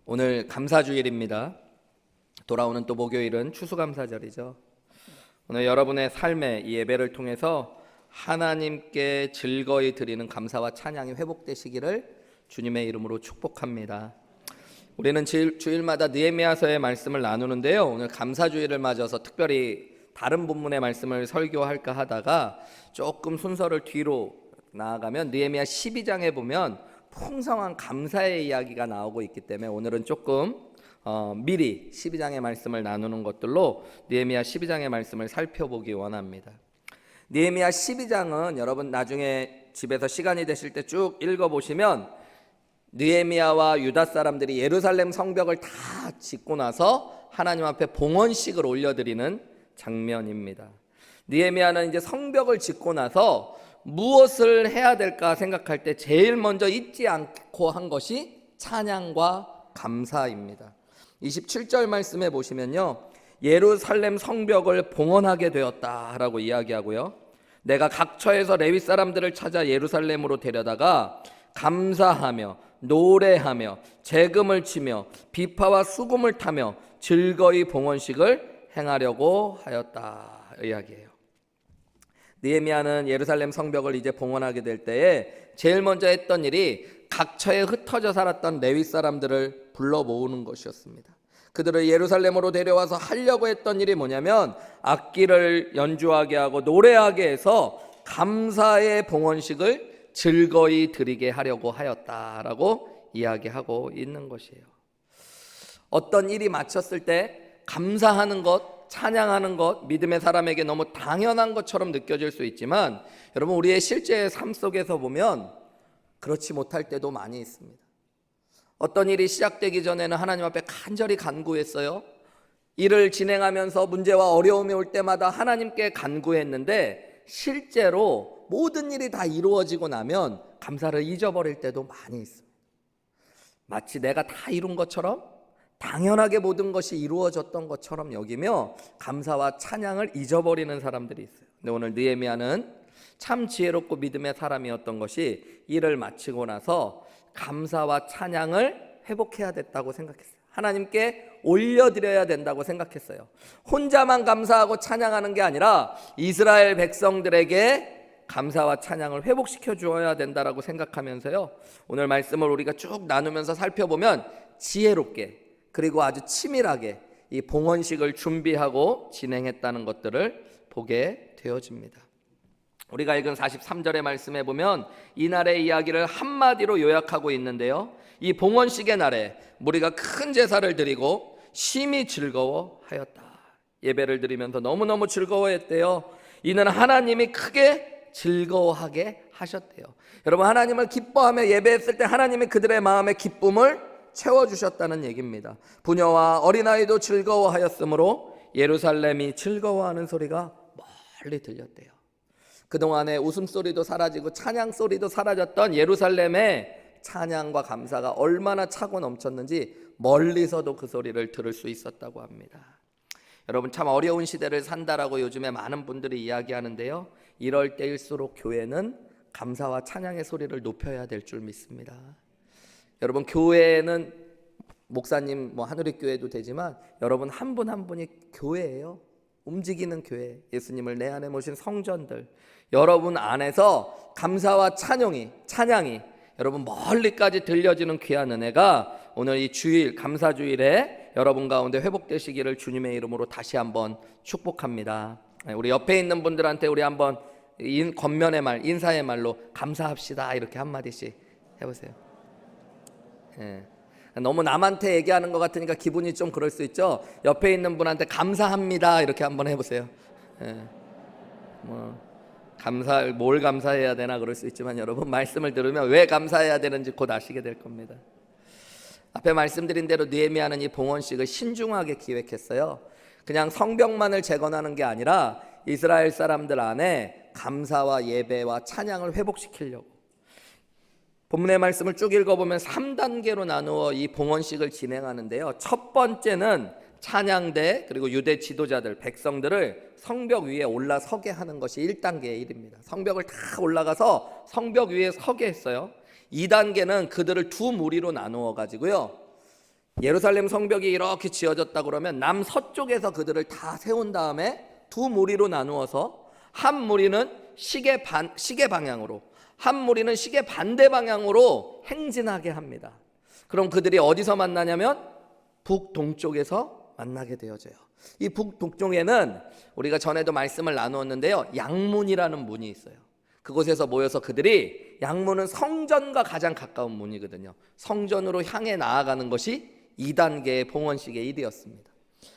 오늘 감사주일입니다. 돌아오는 또 목요일은 추수감사절이죠. 오늘 여러분의 삶에 이 예배를 통해서 하나님께 즐거이 드리는 감사와 찬양이 회복되시기를 주님의 이름으로 축복합니다. 우리는 주일마다 느헤미야서의 말씀을 나누는데요, 오늘 감사주일을 맞아서 특별히 다른 본문의 말씀을 설교할까 하다가 조금 순서를 뒤로 나아가면 느헤미야 12장에 보면 풍성한 감사의 이야기가 나오고 있기 때문에 오늘은 조금 미리 12장의 말씀을 나누는 것들로 느헤미야 12장의 말씀을 살펴보기 원합니다. 느헤미야 12장은 여러분 나중에 집에서 시간이 되실 때 쭉 읽어보시면 느헤미야와 유다 사람들이 예루살렘 성벽을 다 짓고 나서 하나님 앞에 봉헌식을 올려드리는 장면입니다. 느헤미야는 이제 성벽을 짓고 나서 무엇을 해야 될까 생각할 때 제일 먼저 잊지 않고 한 것이 찬양과 감사입니다. 27절 말씀에 보시면요, 예루살렘 성벽을 봉헌하게 되었다라고 이야기하고요, 내가 각처에서 레위 사람들을 찾아 예루살렘으로 데려다가 감사하며 노래하며 재금을 치며 비파와 수금을 타며 즐거이 봉헌식을 행하려고 하였다 이야기해요. 느헤미야는 예루살렘 성벽을 이제 봉헌하게 될 때에 제일 먼저 했던 일이 각처에 흩어져 살았던 레위 사람들을 불러 모으는 것이었습니다. 그들을 예루살렘으로 데려와서 하려고 했던 일이 뭐냐면 악기를 연주하게 하고 노래하게 해서 감사의 봉헌식을 즐거이 드리게 하려고 하였다라고 이야기하고 있는 것이에요. 어떤 일이 마쳤을 때 감사하는 것, 찬양하는 것, 믿음의 사람에게 너무 당연한 것처럼 느껴질 수 있지만 여러분, 우리의 실제 삶 속에서 보면 그렇지 못할 때도 많이 있습니다. 어떤 일이 시작되기 전에는 하나님 앞에 간절히 간구했어요. 일을 진행하면서 문제와 어려움이 올 때마다 하나님께 간구했는데 실제로 모든 일이 다 이루어지고 나면 감사를 잊어버릴 때도 많이 있습니다. 마치 내가 다 이룬 것처럼, 당연하게 모든 것이 이루어졌던 것처럼 여기며 감사와 찬양을 잊어버리는 사람들이 있어요. 근데 오늘 느헤미야는 참 지혜롭고 믿음의 사람이었던 것이 일을 마치고 나서 감사와 찬양을 회복해야 됐다고 생각했어요. 하나님께 올려드려야 된다고 생각했어요. 혼자만 감사하고 찬양하는 게 아니라 이스라엘 백성들에게 감사와 찬양을 회복시켜 주어야 된다라고 생각하면서요, 오늘 말씀을 우리가 쭉 나누면서 살펴보면 지혜롭게 그리고 아주 치밀하게 이 봉헌식을 준비하고 진행했다는 것들을 보게 되어집니다. 우리가 읽은 43절의 말씀에 보면 이날의 이야기를 한마디로 요약하고 있는데요, 이 봉헌식의 날에 무리가 큰 제사를 드리고 심히 즐거워하였다. 예배를 드리면서 너무너무 즐거워했대요. 이는 하나님이 크게 즐거워하게 하셨대요. 여러분, 하나님을 기뻐하며 예배했을 때 하나님이 그들의 마음의 기쁨을 채워주셨다는 얘기입니다. 부녀와 어린아이도 즐거워하였으므로 예루살렘이 즐거워하는 소리가 멀리 들렸대요. 그동안에 웃음소리도 사라지고 찬양소리도 사라졌던 예루살렘의 찬양과 감사가 얼마나 차고 넘쳤는지 멀리서도 그 소리를 들을 수 있었다고 합니다. 여러분, 참 어려운 시대를 산다라고 요즘에 많은 분들이 이야기하는데요, 이럴 때일수록 교회는 감사와 찬양의 소리를 높여야 될 줄 믿습니다. 여러분, 교회는 목사님 한우리교회도 되지만 여러분 한 분 한 분이 교회예요. 움직이는 교회, 예수님을 내 안에 모신 성전들, 여러분 안에서 감사와 찬양이 여러분 멀리까지 들려지는 귀한 은혜가 오늘 이 주일, 감사주일에 여러분 가운데 회복되시기를 주님의 이름으로 다시 한번 축복합니다. 우리 옆에 있는 분들한테 우리 한번 겉면의 말, 인사의 말로 감사합시다 이렇게 한마디씩 해보세요. 너무 남한테 얘기하는 것 같으니까 기분이 좀 그럴 수 있죠. 옆에 있는 분한테 감사합니다 이렇게 한번 해보세요. 뭘 감사해야 되나 그럴 수 있지만 여러분, 말씀을 들으면 왜 감사해야 되는지 곧 아시게 될 겁니다. 앞에 말씀드린 대로 느헤미야는 이 봉헌식을 신중하게 기획했어요. 그냥 성벽만을 재건하는 게 아니라 이스라엘 사람들 안에 감사와 예배와 찬양을 회복시키려고. 본문의 말씀을 쭉 읽어보면 3단계로 나누어 이 봉헌식을 진행하는데요, 첫 번째는 찬양대 그리고 유대 지도자들, 백성들을 성벽 위에 올라서게 하는 것이 1단계의 일입니다. 성벽을 다 올라가서 성벽 위에 서게 했어요. 2단계는 그들을 두 무리로 나누어 가지고요, 예루살렘 성벽이 이렇게 지어졌다 그러면 남서쪽에서 그들을 다 세운 다음에 두 무리로 나누어서 한 무리는 시계 방향으로, 한 무리는 시계 반대 방향으로 행진하게 합니다. 그럼 그들이 어디서 만나냐면 북동쪽에서 만나게 되어져요. 이 북동쪽에는 우리가 전에도 말씀을 나누었는데요, 양문이라는 문이 있어요. 그곳에서 모여서 그들이, 양문은 성전과 가장 가까운 문이거든요. 성전으로 향해 나아가는 것이 2단계의 봉헌식의 일이었습니다.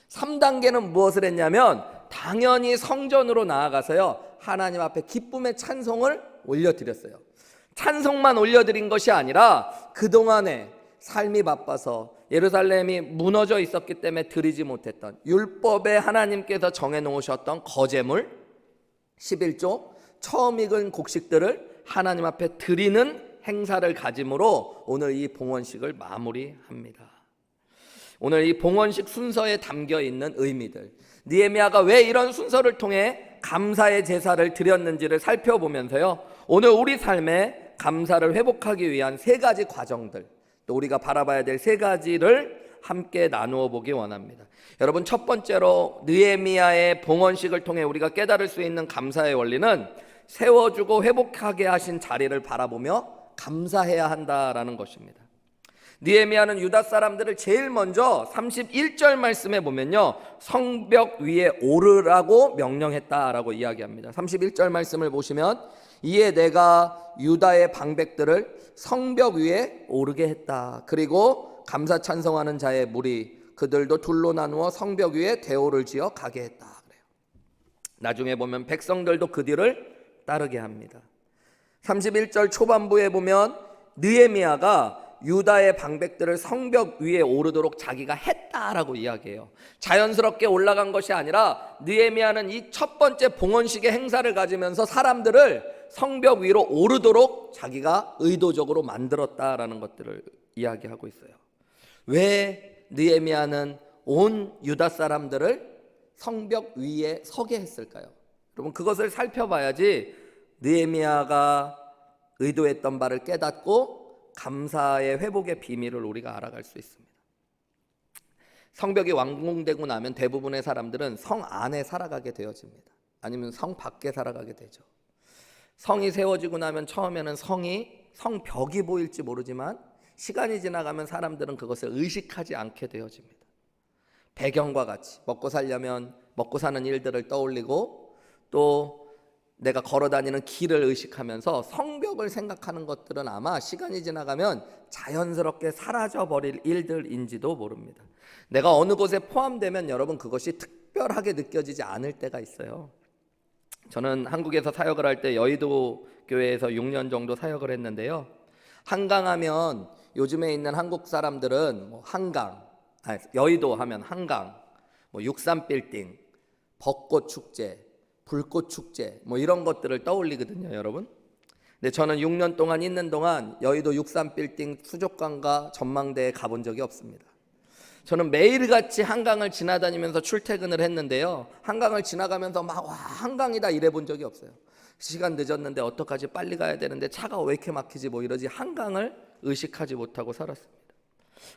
3단계는 무엇을 했냐면 당연히 성전으로 나아가서요, 하나님 앞에 기쁨의 찬송을 올려드렸어요. 찬송만 올려드린 것이 아니라 그동안에 삶이 바빠서 예루살렘이 무너져 있었기 때문에 드리지 못했던 율법에 하나님께서 정해놓으셨던 거제물 11조, 처음 익은 곡식들을 하나님 앞에 드리는 행사를 가짐으로 오늘 이 봉헌식을 마무리합니다. 오늘 이 봉헌식 순서에 담겨 있는 의미들, 느헤미야가 왜 이런 순서를 통해 감사의 제사를 드렸는지를 살펴보면서요, 오늘 우리 삶에 감사를 회복하기 위한 3가지 과정들, 또 우리가 바라봐야 될 3가지를 함께 나누어 보기 원합니다. 여러분, 첫 번째로 느헤미야의 봉헌식을 통해 우리가 깨달을 수 있는 감사의 원리는 세워주고 회복하게 하신 자리를 바라보며 감사해야 한다라는 것입니다. 느헤미야는 유다 사람들을 제일 먼저 31절 말씀에 보면요, 성벽 위에 오르라고 명령했다라고 이야기합니다. 31절 말씀을 보시면, 이에 내가 유다의 방백들을 성벽 위에 오르게 했다. 그리고 감사 찬송하는 자의 무리 그들도 둘로 나누어 성벽 위에 대오를 지어 가게 했다. 그래요. 나중에 보면 백성들도 그 뒤를 따르게 합니다. 31절 초반부에 보면 느헤미야가 유다의 방백들을 성벽 위에 오르도록 자기가 했다라고 이야기해요. 자연스럽게 올라간 것이 아니라 느헤미야는 이 첫 번째 봉헌식의 행사를 가지면서 사람들을 성벽 위로 오르도록 자기가 의도적으로 만들었다라는 것들을 이야기하고 있어요. 왜 느헤미야는 온 유다 사람들을 성벽 위에 서게 했을까요? 여러분, 그것을 살펴봐야지 느헤미야가 의도했던 바를 깨닫고 감사의 회복의 비밀을 우리가 알아갈 수 있습니다. 성벽이 완공되고 나면 대부분의 사람들은 성 안에 살아가게 되어집니다. 아니면 성 밖에 살아가게 되죠. 성이 세워지고 나면 처음에는 성벽이 보일지 모르지만 시간이 지나가면 사람들은 그것을 의식하지 않게 되어집니다. 배경과 같이 먹고 살려면 먹고 사는 일들을 떠올리고, 또 내가 걸어다니는 길을 의식하면서 성벽을 생각하는 것들은 아마 시간이 지나가면 자연스럽게 사라져버릴 일들인지도 모릅니다. 내가 어느 곳에 포함되면 여러분, 그것이 특별하게 느껴지지 않을 때가 있어요. 저는 한국에서 사역을 할 때 여의도 교회에서 6년 정도 사역을 했는데요, 한강하면 요즘에 있는 한국 사람들은 여의도 하면 한강, 63빌딩, 벚꽃 축제, 불꽃 축제 이런 것들을 떠올리거든요, 여러분. 근데 저는 6년 동안 있는 동안 여의도 63빌딩 수족관과 전망대에 가본 적이 없습니다. 저는 매일같이 한강을 지나다니면서 출퇴근을 했는데요, 한강을 지나가면서 와 한강이다 이래 본 적이 없어요. 시간 늦었는데 어떡하지, 빨리 가야 되는데 차가 왜 이렇게 막히지 이러지, 한강을 의식하지 못하고 살았습니다.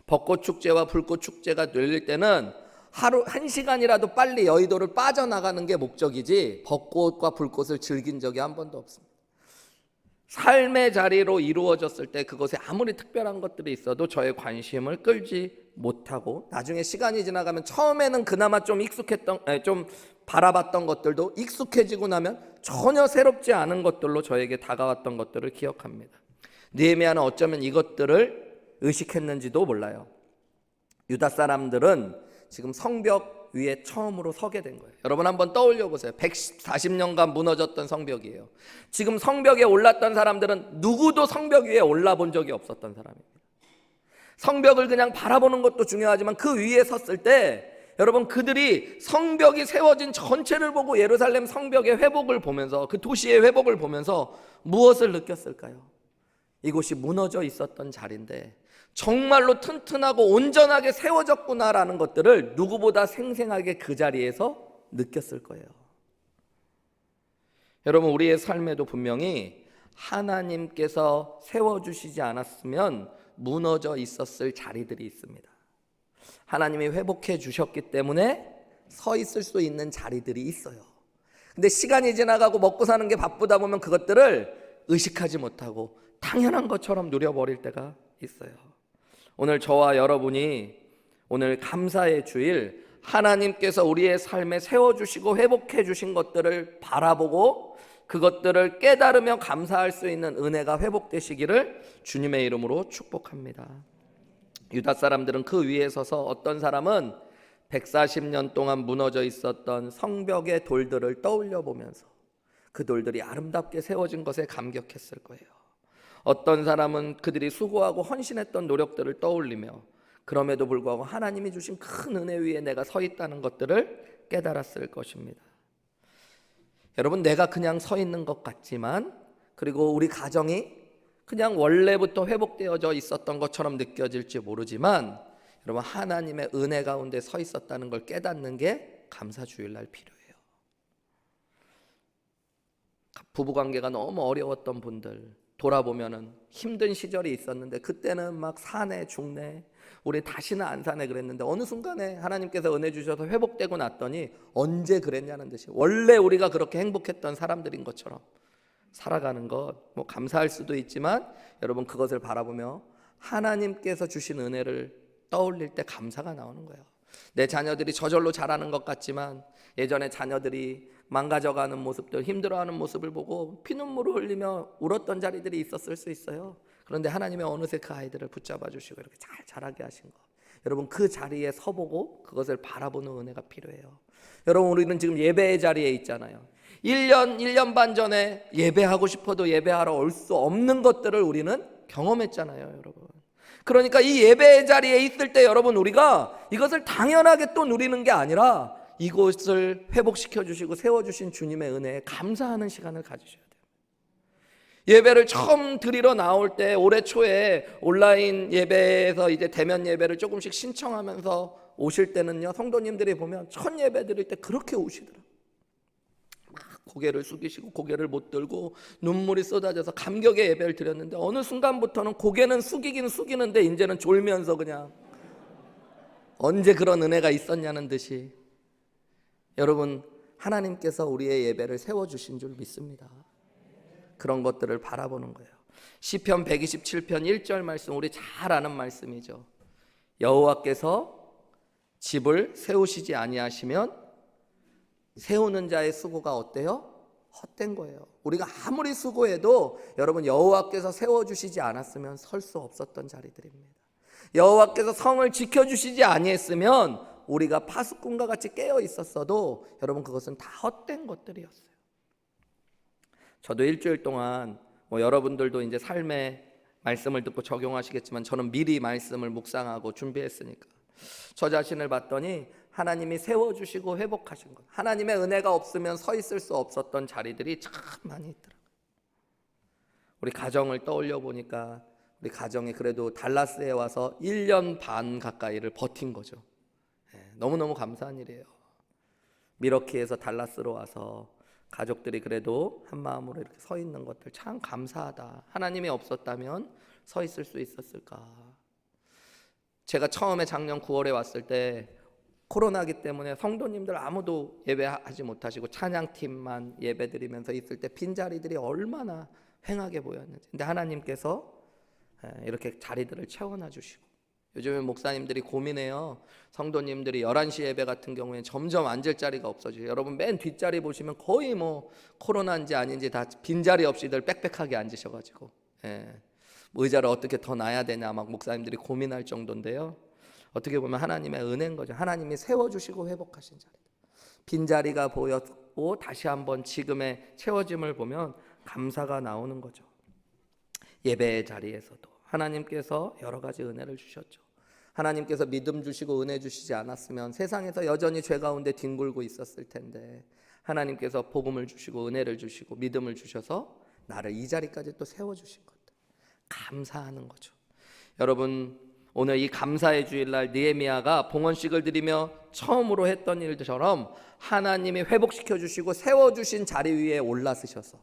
벚꽃 축제와 불꽃 축제가 열릴 때는 하루 1시간이라도 빨리 여의도를 빠져나가는 게 목적이지 벚꽃과 불꽃을 즐긴 적이 한 번도 없습니다. 삶의 자리로 이루어졌을 때 그것에 아무리 특별한 것들이 있어도 저의 관심을 끌지 못하고, 나중에 시간이 지나가면 처음에는 그나마 좀 좀 바라봤던 것들도 익숙해지고 나면 전혀 새롭지 않은 것들로 저에게 다가왔던 것들을 기억합니다. 느헤미야는 어쩌면 이것들을 의식했는지도 몰라요. 유다 사람들은 지금 성벽 위에 처음으로 서게 된 거예요. 여러분, 한번 떠올려 보세요. 140년간 무너졌던 성벽이에요. 지금 성벽에 올랐던 사람들은 누구도 성벽 위에 올라본 적이 없었던 사람입니다. 성벽을 그냥 바라보는 것도 중요하지만 그 위에 섰을 때 여러분, 그들이 성벽이 세워진 전체를 보고 예루살렘 성벽의 회복을 보면서, 그 도시의 회복을 보면서 무엇을 느꼈을까요? 이곳이 무너져 있었던 자리인데 정말로 튼튼하고 온전하게 세워졌구나라는 것들을 누구보다 생생하게 그 자리에서 느꼈을 거예요. 여러분, 우리의 삶에도 분명히 하나님께서 세워주시지 않았으면 무너져 있었을 자리들이 있습니다. 하나님이 회복해 주셨기 때문에 서 있을 수 있는 자리들이 있어요. 근데 시간이 지나가고 먹고 사는 게 바쁘다 보면 그것들을 의식하지 못하고 당연한 것처럼 누려버릴 때가 있어요. 오늘 저와 여러분이 오늘 감사의 주일, 하나님께서 우리의 삶에 세워주시고 회복해 주신 것들을 바라보고 그것들을 깨달으며 감사할 수 있는 은혜가 회복되시기를 주님의 이름으로 축복합니다. 유다 사람들은 그 위에 서서 어떤 사람은 140년 동안 무너져 있었던 성벽의 돌들을 떠올려 보면서 그 돌들이 아름답게 세워진 것에 감격했을 거예요. 어떤 사람은 그들이 수고하고 헌신했던 노력들을 떠올리며 그럼에도 불구하고 하나님이 주신 큰 은혜 위에 내가 서 있다는 것들을 깨달았을 것입니다. 여러분, 내가 그냥 서 있는 것 같지만, 그리고 우리 가정이 그냥 원래부터 회복되어져 있었던 것처럼 느껴질지 모르지만, 여러분, 하나님의 은혜 가운데 서 있었다는 걸 깨닫는 게 감사주일날 필요해요. 부부관계가 너무 어려웠던 분들 돌아보면은 힘든 시절이 있었는데 그때는 막 사내 중내 우리 다시는 안 사네 그랬는데 어느 순간에 하나님께서 은혜 주셔서 회복되고 났더니 언제 그랬냐는 듯이 원래 우리가 그렇게 행복했던 사람들인 것처럼 살아가는 것, 뭐 감사할 수도 있지만 여러분, 그것을 바라보며 하나님께서 주신 은혜를 떠올릴 때 감사가 나오는 거예요. 내 자녀들이 저절로 자라는 것 같지만 예전에 자녀들이 망가져가는 모습들, 힘들어하는 모습을 보고 피눈물을 흘리며 울었던 자리들이 있었을 수 있어요. 그런데 하나님이 어느새 그 아이들을 붙잡아 주시고 이렇게 잘 자라게 하신 것, 여러분, 그 자리에 서보고 그것을 바라보는 은혜가 필요해요. 여러분, 우리는 지금 예배의 자리에 있잖아요. 1년 반 전에 예배하고 싶어도 예배하러 올 수 없는 것들을 우리는 경험했잖아요, 여러분. 그러니까 이 예배의 자리에 있을 때 여러분, 우리가 이것을 당연하게 또 누리는 게 아니라 이곳을 회복시켜 주시고 세워주신 주님의 은혜에 감사하는 시간을 가지셔야 돼요. 예배를 처음 드리러 나올 때 올해 초에 온라인 예배에서 이제 대면 예배를 조금씩 신청하면서 오실 때는요, 성도님들이 보면 첫 예배 드릴 때 그렇게 오시더라고요. 막 고개를 숙이시고 고개를 못 들고 눈물이 쏟아져서 감격의 예배를 드렸는데 어느 순간부터는 고개는 숙이긴 숙이는데 이제는 졸면서 그냥 언제 그런 은혜가 있었냐는 듯이, 여러분, 하나님께서 우리의 예배를 세워주신 줄 믿습니다. 그런 것들을 바라보는 거예요. 시편 127편 1절 말씀, 우리 잘 아는 말씀이죠. 여호와께서 집을 세우시지 아니하시면 세우는 자의 수고가 어때요? 헛된 거예요. 우리가 아무리 수고해도 여러분, 여호와께서 세워주시지 않았으면 설 수 없었던 자리들입니다. 여호와께서 성을 지켜주시지 아니했으면 우리가 파수꾼과 같이 깨어 있었어도 여러분, 그것은 다 헛된 것들이었어요. 저도 일주일 동안 여러분들도 이제 삶의 말씀을 듣고 적용하시겠지만 저는 미리 말씀을 묵상하고 준비했으니까 저 자신을 봤더니 하나님이 세워주시고 회복하신 것, 하나님의 은혜가 없으면 서 있을 수 없었던 자리들이 참 많이 있더라고요. 우리 가정을 떠올려 보니까 우리 가정이 그래도 달라스에 와서 1년 반 가까이를 버틴 거죠. 너무너무 감사한 일이에요. 미러키에서 달라스로 와서 가족들이 그래도 한 마음으로 이렇게 서 있는 것들 참 감사하다. 하나님이 없었다면 서 있을 수 있었을까. 제가 처음에 작년 9월에 왔을 때 코로나기 때문에 성도님들 아무도 예배하지 못하시고 찬양팀만 예배드리면서 있을 때 빈자리들이 얼마나 횡하게 보였는지. 근데 하나님께서 이렇게 자리들을 채워놔 주시고, 요즘에 목사님들이 고민해요. 성도님들이 11시 예배 같은 경우에는 점점 앉을 자리가 없어져요. 여러분, 맨 뒷자리 보시면 거의 코로나인지 아닌지 다 빈자리 없이들 빽빽하게 앉으셔가지고 의자를 어떻게 더 놔야 되냐 막 목사님들이 고민할 정도인데요. 어떻게 보면 하나님의 은혜인 거죠. 하나님이 세워주시고 회복하신 자리다. 빈자리가 보였고 다시 한번 지금의 채워짐을 보면 감사가 나오는 거죠. 예배의 자리에서도 하나님께서 여러 가지 은혜를 주셨죠. 하나님께서 믿음 주시고 은혜 주시지 않았으면 세상에서 여전히 죄 가운데 뒹굴고 있었을 텐데 하나님께서 복음을 주시고 은혜를 주시고 믿음을 주셔서 나를 이 자리까지 또 세워주신 것들, 감사하는 거죠. 여러분, 오늘 이 감사의 주일날 느헤미야가 봉헌식을 드리며 처음으로 했던 일처럼 하나님이 회복시켜 주시고 세워주신 자리 위에 올라서셔서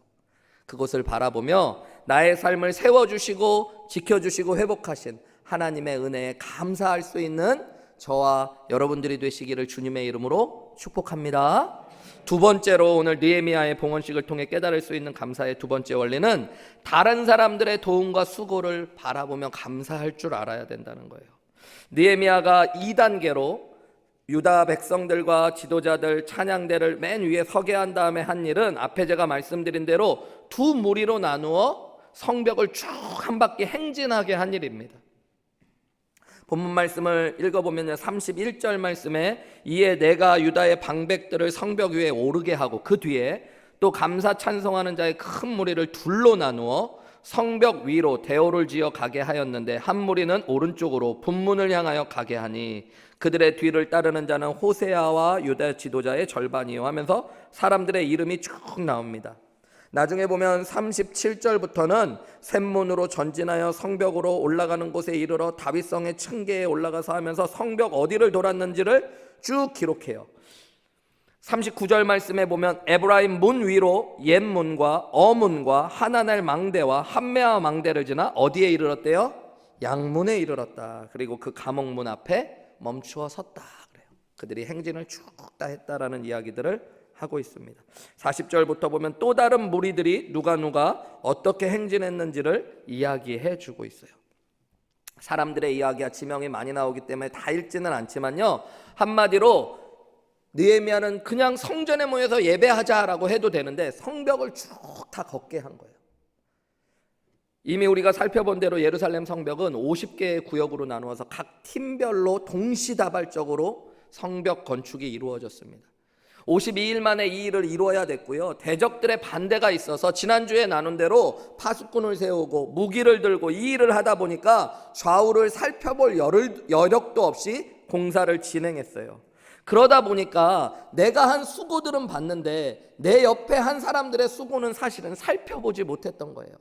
그것을 바라보며 나의 삶을 세워주시고 지켜주시고 회복하신 하나님의 은혜에 감사할 수 있는 저와 여러분들이 되시기를 주님의 이름으로 축복합니다. 두 번째로 오늘 느헤미야의 봉헌식을 통해 깨달을 수 있는 감사의 두 번째 원리는 다른 사람들의 도움과 수고를 바라보며 감사할 줄 알아야 된다는 거예요. 느헤미야가 2단계로 유다 백성들과 지도자들 찬양대를 맨 위에 서게 한 다음에 한 일은 앞에 제가 말씀드린 대로 두 무리로 나누어 성벽을 쭉 한 바퀴 행진하게 한 일입니다. 본문 말씀을 읽어보면 31절 말씀에 이에 내가 유다의 방백들을 성벽 위에 오르게 하고 그 뒤에 또 감사 찬송하는 자의 큰 무리를 둘로 나누어 성벽 위로 대오를 지어 가게 하였는데 한 무리는 오른쪽으로 분문을 향하여 가게 하니 그들의 뒤를 따르는 자는 호세아와 유다 지도자의 절반이요 하면서 사람들의 이름이 쭉 나옵니다. 나중에 보면 37절부터는 샘문으로 전진하여 성벽으로 올라가는 곳에 이르러 다윗성의 층계에 올라가서 하면서 성벽 어디를 돌았는지를 쭉 기록해요. 39절 말씀에 보면 에브라임 문 위로 옛문과 어문과 하나넬 망대와 함메아 망대를 지나 어디에 이르렀대요? 양문에 이르렀다. 그리고 그 감옥문 앞에 멈추어 섰다 그래요. 그들이 행진을 쭉 다 했다라는 이야기들을 하고 있습니다. 40절부터 보면 또 다른 무리들이 누가 어떻게 행진했는지를 이야기해 주고 있어요. 사람들의 이야기와 지명이 많이 나오기 때문에 다 읽지는 않지만요, 한마디로 느헤미야는 그냥 성전에 모여서 예배하자라고 해도 되는데 성벽을 쭉 다 걷게 한 거예요. 이미 우리가 살펴본 대로 예루살렘 성벽은 50개의 구역으로 나누어서 각 팀별로 동시다발적으로 성벽 건축이 이루어졌습니다. 52일 만에 이 일을 이루어야 됐고요. 대적들의 반대가 있어서 지난주에 나눈 대로 파수꾼을 세우고 무기를 들고 이 일을 하다 보니까 좌우를 살펴볼 여력도 없이 공사를 진행했어요. 그러다 보니까 내가 한 수고들은 봤는데 내 옆에 한 사람들의 수고는 사실은 살펴보지 못했던 거예요.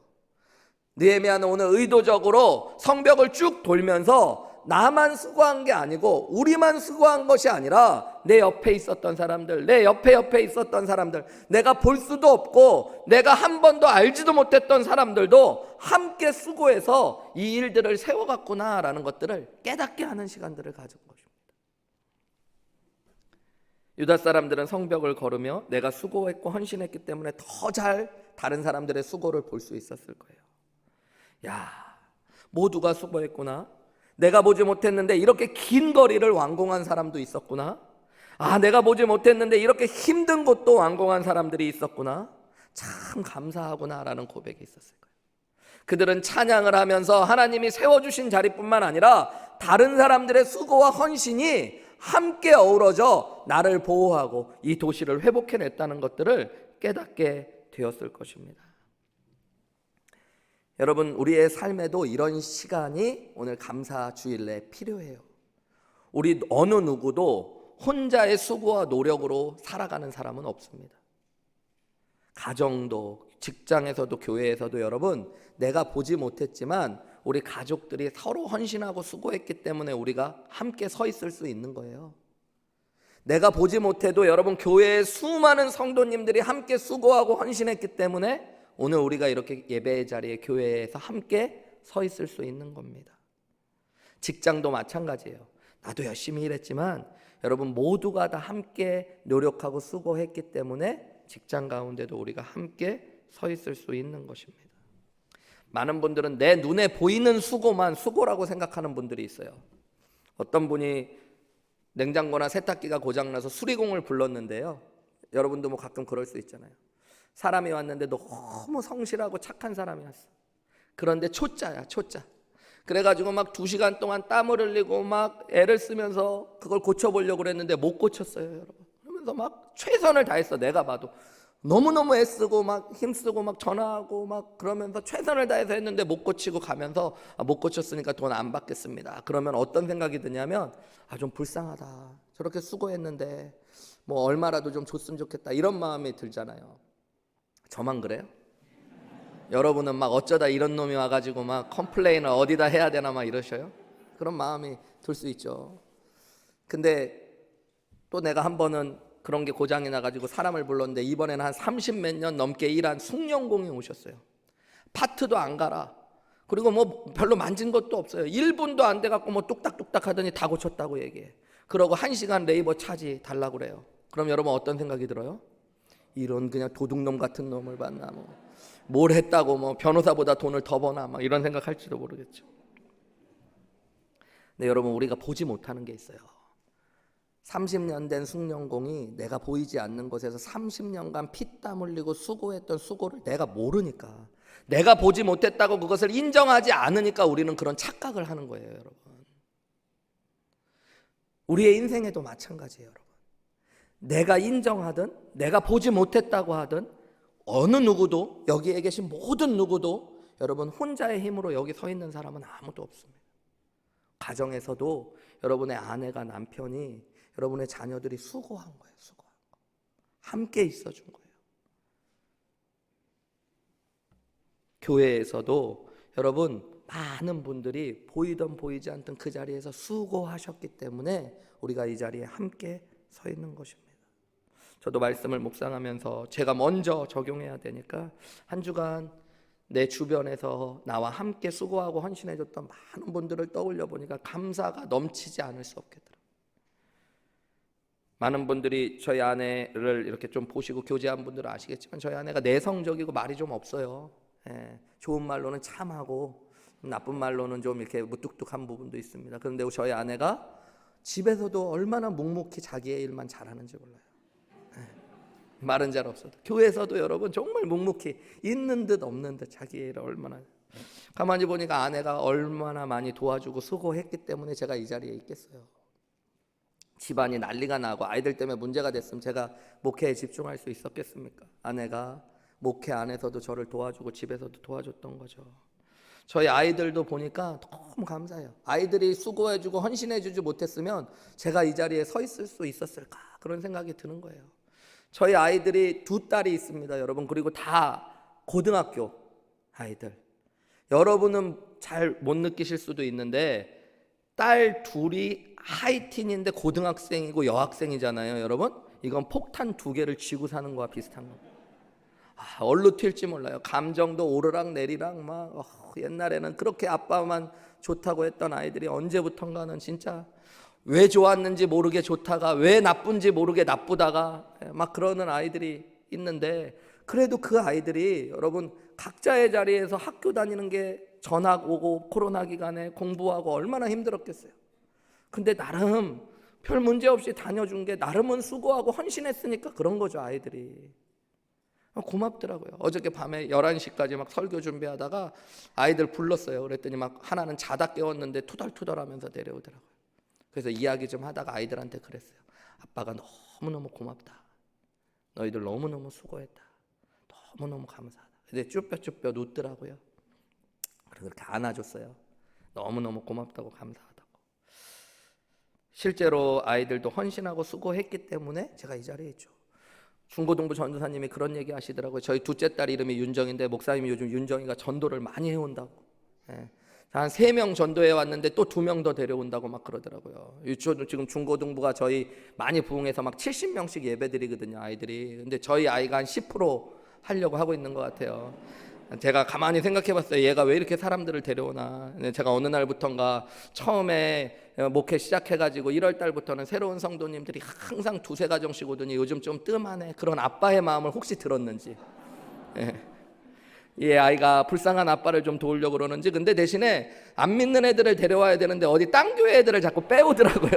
느헤미야는 오늘 의도적으로 성벽을 쭉 돌면서 나만 수고한 게 아니고 우리만 수고한 것이 아니라 내 옆에 있었던 사람들, 내 옆에 있었던 사람들, 내가 볼 수도 없고 내가 한 번도 알지도 못했던 사람들도 함께 수고해서 이 일들을 세워갔구나라는 것들을 깨닫게 하는 시간들을 가진 것입니다. 유다 사람들은 성벽을 걸으며 내가 수고했고 헌신했기 때문에 더 잘 다른 사람들의 수고를 볼 수 있었을 거예요. 야, 모두가 수고했구나. 내가 보지 못했는데 이렇게 긴 거리를 완공한 사람도 있었구나. 내가 보지 못했는데 이렇게 힘든 곳도 완공한 사람들이 있었구나. 참 감사하구나라는 고백이 있었을 거예요. 그들은 찬양을 하면서 하나님이 세워주신 자리뿐만 아니라 다른 사람들의 수고와 헌신이 함께 어우러져 나를 보호하고 이 도시를 회복해냈다는 것들을 깨닫게 되었을 것입니다. 여러분, 우리의 삶에도 이런 시간이 오늘 감사 주일에 필요해요. 우리 어느 누구도 혼자의 수고와 노력으로 살아가는 사람은 없습니다. 가정도, 직장에서도, 교회에서도 여러분, 내가 보지 못했지만 우리 가족들이 서로 헌신하고 수고했기 때문에 우리가 함께 서 있을 수 있는 거예요. 내가 보지 못해도 여러분, 교회의 수많은 성도님들이 함께 수고하고 헌신했기 때문에 오늘 우리가 이렇게 예배의 자리에 교회에서 함께 서 있을 수 있는 겁니다. 직장도 마찬가지예요. 나도 열심히 일했지만 여러분 모두가 다 함께 노력하고 수고했기 때문에 직장 가운데도 우리가 함께 서 있을 수 있는 것입니다. 많은 분들은 내 눈에 보이는 수고만 수고라고 생각하는 분들이 있어요. 어떤 분이 냉장고나 세탁기가 고장나서 수리공을 불렀는데요, 여러분도 뭐 가끔 그럴 수 있잖아요. 사람이 왔는데 너무 성실하고 착한 사람이 왔어. 그런데 초짜야, 초짜. 그래가지고 막 2시간 동안 땀을 흘리고 막 애를 쓰면서 그걸 고쳐보려고 그랬는데 못 고쳤어요, 여러분. 그러면서 막 최선을 다했어. 내가 봐도 너무너무 애쓰고 막 힘쓰고 막 전화하고 막 그러면서 최선을 다해서 했는데 못 고치고 가면서 못 고쳤으니까 돈 안 받겠습니다. 그러면 어떤 생각이 드냐면 좀 불쌍하다. 저렇게 수고했는데 뭐 얼마라도 좀 줬으면 좋겠다. 이런 마음이 들잖아요. 저만 그래요? 여러분은 막 어쩌다 이런 놈이 와가지고 막 컴플레인을 어디다 해야 되나 막 이러셔요? 그런 마음이 들 수 있죠. 근데 또 내가 한 번은 그런 게 고장이 나가지고 사람을 불렀는데 이번에는 한 30몇 년 넘게 일한 숭령공이 오셨어요. 파트도 안 갈아. 그리고 뭐 별로 만진 것도 없어요. 1분도 안 돼갖고 뭐 뚝딱뚝딱 하더니 다 고쳤다고 얘기해. 그러고 1시간 레이버 차지 달라고 그래요. 그럼 여러분 어떤 생각이 들어요? 이런 그냥 도둑놈 같은 놈을 봤나, 뭘 했다고 뭐 변호사보다 돈을 더 버나 막 이런 생각할지도 모르겠죠. 근데 여러분, 우리가 보지 못하는 게 있어요. 30년 된 숙련공이 내가 보이지 않는 곳에서 30년간 피땀 흘리고 수고했던 수고를 내가 모르니까, 내가 보지 못했다고 그것을 인정하지 않으니까 우리는 그런 착각을 하는 거예요, 여러분. 우리의 인생에도 마찬가지예요, 여러분. 내가 인정하든 내가 보지 못했다고 하든 어느 누구도, 여기에 계신 모든 누구도 여러분 혼자의 힘으로 여기 서 있는 사람은 아무도 없습니다. 가정에서도 여러분의 아내가, 남편이, 여러분의 자녀들이 수고한 거예요. 수고한 거. 함께 있어준 거예요. 교회에서도 여러분 많은 분들이 보이든 보이지 않든 그 자리에서 수고하셨기 때문에 우리가 이 자리에 함께 서 있는 것입니다. 저도 말씀을 묵상하면서 제가 먼저 적용해야 되니까 한 주간 내 주변에서 나와 함께 수고하고 헌신해줬던 많은 분들을 떠올려 보니까 감사가 넘치지 않을 수 없겠더라고요. 많은 분들이 저희 아내를 이렇게 좀 보시고 교제한 분들은 아시겠지만 저희 아내가 내성적이고 말이 좀 없어요. 좋은 말로는 참하고 나쁜 말로는 좀 이렇게 무뚝뚝한 부분도 있습니다. 그런데 저희 아내가 집에서도 얼마나 묵묵히 자기의 일만 잘하는지 몰라요. 말은 잘 없어도 교회에서도 여러분 정말 묵묵히 있는 듯 없는 듯 자기의 일을 얼마나, 가만히 보니까 아내가 얼마나 많이 도와주고 수고했기 때문에 제가 이 자리에 있겠어요. 집안이 난리가 나고 아이들 때문에 문제가 됐으면 제가 목회에 집중할 수 있었겠습니까? 아내가 목회 안에서도 저를 도와주고 집에서도 도와줬던 거죠. 저희 아이들도 보니까 너무 감사해요. 아이들이 수고해주고 헌신해주지 못했으면 제가 이 자리에 서 있을 수 있었을까, 그런 생각이 드는 거예요. 저희 아이들이 두 딸이 있습니다, 여러분. 그리고 다 고등학교 아이들. 여러분은 잘 못 느끼실 수도 있는데 딸 둘이 하이틴인데 고등학생이고 여학생이잖아요, 여러분. 이건 폭탄 2개를 쥐고 사는 거와 비슷한 겁니다. 얼로 튈지 몰라요. 감정도 오르락 내리락 막 옛날에는 그렇게 아빠만 좋다고 했던 아이들이 언제부턴가는 진짜 왜 좋았는지 모르게 좋다가 왜 나쁜지 모르게 나쁘다가 막 그러는 아이들이 있는데, 그래도 그 아이들이 여러분 각자의 자리에서 학교 다니는 게 전학 오고 코로나 기간에 공부하고 얼마나 힘들었겠어요. 근데 나름 별 문제 없이 다녀준 게 나름은 수고하고 헌신했으니까 그런 거죠, 아이들이. 고맙더라고요. 어저께 밤에 11시까지 막 설교 준비하다가 아이들 불렀어요. 그랬더니 막 하나는 자다 깨웠는데 투덜투덜하면서 내려오더라고요. 그래서 이야기 좀 하다가 아이들한테 그랬어요. 아빠가 너무너무 고맙다. 너희들 너무너무 수고했다. 너무너무 감사하다. 근데 쭈뼛쭈뼛 웃더라고요. 그래서 그렇게 안아줬어요. 너무너무 고맙다고 감사하다고. 실제로 아이들도 헌신하고 수고했기 때문에 제가 이 자리에 있죠. 중고등부 전도사님이 그런 얘기 하시더라고요. 저희 둘째 딸 이름이 윤정인데 목사님이 요즘 윤정이가 전도를 많이 해온다고. 한 3명 전도해 왔는데 또 2명 더 데려온다고 막 그러더라고요. 지금 중고등부가 저희 많이 부흥해서 막 70명씩 예배드리거든요, 아이들이. 근데 저희 아이가 한 10% 하려고 하고 있는 것 같아요. 제가 가만히 생각해봤어요. 얘가 왜 이렇게 사람들을 데려오나. 제가 어느 날부턴가 처음에 목회 시작해가지고 1월 달부터는 새로운 성도님들이 항상 2-3가정씩 오더니 요즘 좀 뜸하네. 그런 아빠의 마음을 혹시 들었는지. 이 아이가 불쌍한 아빠를 좀 도우려고 그러는지. 근데 대신에 안 믿는 애들을 데려와야 되는데 어디 딴 교회 애들을 자꾸 빼오더라고요.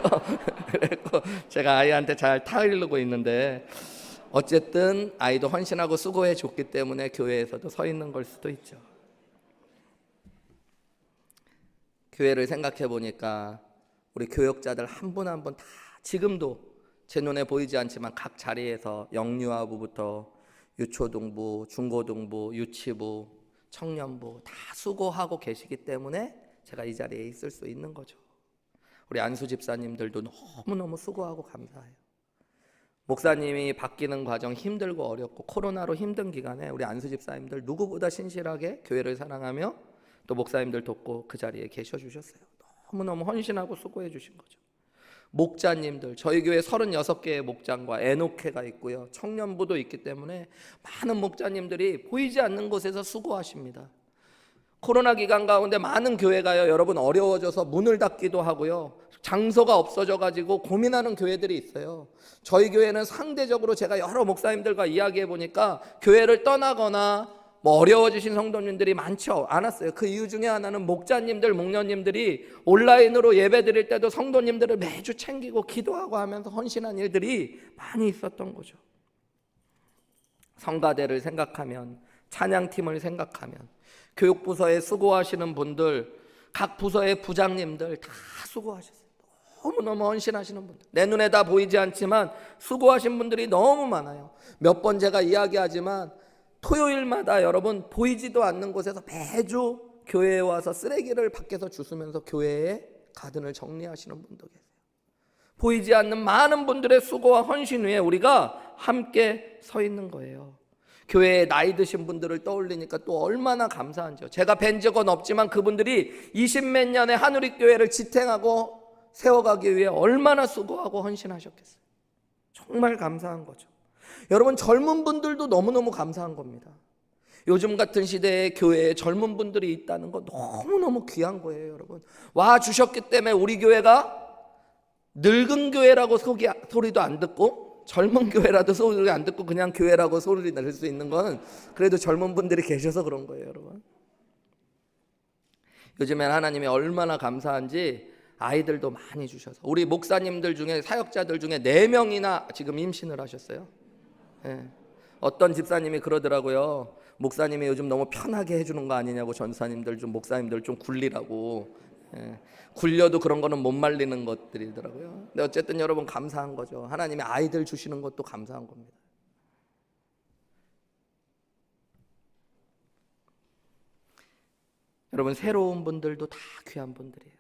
그래서 제가 아이한테 잘 타이르고 있는데, 어쨌든 아이도 헌신하고 수고해 줬기 때문에 교회에서도 서 있는 걸 수도 있죠. 교회를 생각해 보니까 우리 교역자들 한 분 한 분 다 지금도 제 눈에 보이지 않지만 각 자리에서 영유아부부터 유초등부, 중고등부, 유치부, 청년부 다 수고하고 계시기 때문에 제가 이 자리에 있을 수 있는 거죠. 우리 안수 집사님들도 너무너무 수고하고 감사해요. 목사님이 바뀌는 과정 힘들고 어렵고 코로나로 힘든 기간에 우리 안수 집사님들 누구보다 신실하게 교회를 사랑하며 또 목사님들 돕고 그 자리에 계셔 주셨어요. 너무너무 헌신하고 수고해 주신 거죠. 목자님들, 저희 교회 36개의 목장과 에노케가 있고요, 청년부도 있기 때문에 많은 목자님들이 보이지 않는 곳에서 수고하십니다. 코로나 기간 가운데 많은 교회가요, 여러분 어려워져서 문을 닫기도 하고요. 장소가 없어져 가지고 고민하는 교회들이 있어요. 저희 교회는 상대적으로 제가 여러 목사님들과 이야기해 보니까 교회를 떠나거나 뭐 어려워지신 성도님들이 많지 않았어요. 그 이유 중에 하나는 목자님들, 목녀님들이 온라인으로 예배 드릴 때도 성도님들을 매주 챙기고 기도하고 하면서 헌신한 일들이 많이 있었던 거죠. 성가대를 생각하면, 찬양팀을 생각하면, 교육부서에 수고하시는 분들, 각 부서의 부장님들 다 수고하셨어요. 너무너무 헌신하시는 분들, 내 눈에 다 보이지 않지만 수고하신 분들이 너무 많아요. 몇 번 제가 이야기하지만 토요일마다 여러분 보이지도 않는 곳에서 매주 교회에 와서 쓰레기를 밖에서 주우면서 교회의 가든을 정리하시는 분도 계세요. 보이지 않는 많은 분들의 수고와 헌신 위에 우리가 함께 서 있는 거예요. 교회에 나이 드신 분들을 떠올리니까 또 얼마나 감사한지요. 제가 뵌 적은 없지만 그분들이 20몇 년의 한우리교회를 지탱하고 세워가기 위해 얼마나 수고하고 헌신하셨겠어요. 정말 감사한 거죠. 여러분, 젊은 분들도 너무너무 감사한 겁니다. 요즘 같은 시대에 교회에 젊은 분들이 있다는 거 너무너무 귀한 거예요. 여러분, 와 주셨기 때문에 우리 교회가 늙은 교회라고 소리도 안 듣고 젊은 교회라도 소리 안 듣고 그냥 교회라고 소리 낼 수 있는 건 그래도 젊은 분들이 계셔서 그런 거예요. 여러분, 요즘엔 하나님이 얼마나 감사한지 아이들도 많이 주셔서 우리 목사님들 중에, 사역자들 중에 4명이나 지금 임신을 하셨어요. 예. 어떤 집사님이 그러더라고요. 목사님이 요즘 너무 편하게 해주는 거 아니냐고, 전사님들 좀, 목사님들 좀 굴리라고. 예. 굴려도 그런 거는 못 말리는 것들이더라고요. 근데 어쨌든 여러분 감사한 거죠. 하나님이 아이들 주시는 것도 감사한 겁니다. 여러분, 새로운 분들도 다 귀한 분들이에요.